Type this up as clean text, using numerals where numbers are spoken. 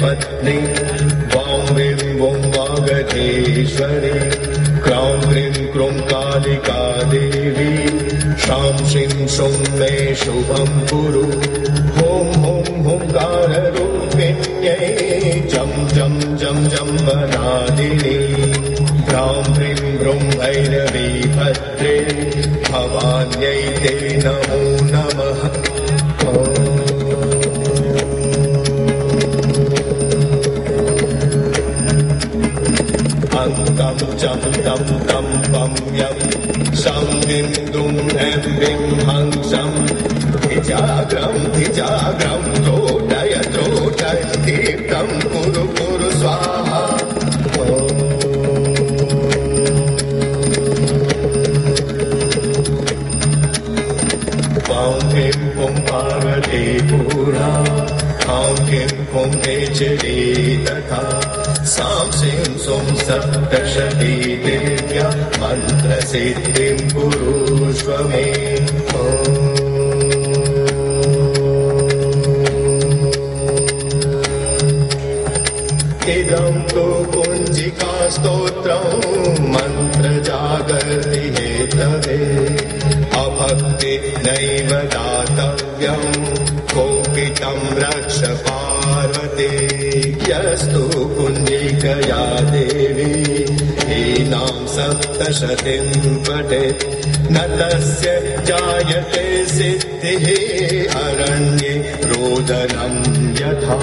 पत्नी वां ह्रीं वों वागधेश्वरी क्रां ह्रीं क्रूं कालिका देवी शां श्रीं शूं मे शुभं कुरु हुं हुं हुंकाररूपिण्यै जं जं जं जं वनादिनी ह्रां ह्रीं ह्रूं भैरवी भद्रे भवान्यै ते नमो नमः। अंगं चं तं तं पं यं शं ह्रीं दुं ऐं ह्रीं हं शं धिजाग्रं त्रोटय तीर्थं कुरु कुरु स्वाहा। वां ह्रीं हुं पार्वती पुरा हाँ ह्रीं हुं मेचरी तथा सां श्रीं सुं सप्तशती देव्या मन्त्रसिद्धिं कुरुष्व मे। इदं तु कुञ्जिका स्तोत्रं मन्त्रजागर्ति हेतवे अभक्ति नैव दातव्यं कोपितं रक्ष पार्वती यस्तु कुञ्जिकया देवी हीनां सप्तशतीं पठेत् न तस्य जायते सिद्धिः अरण्ये रोदनं यथा।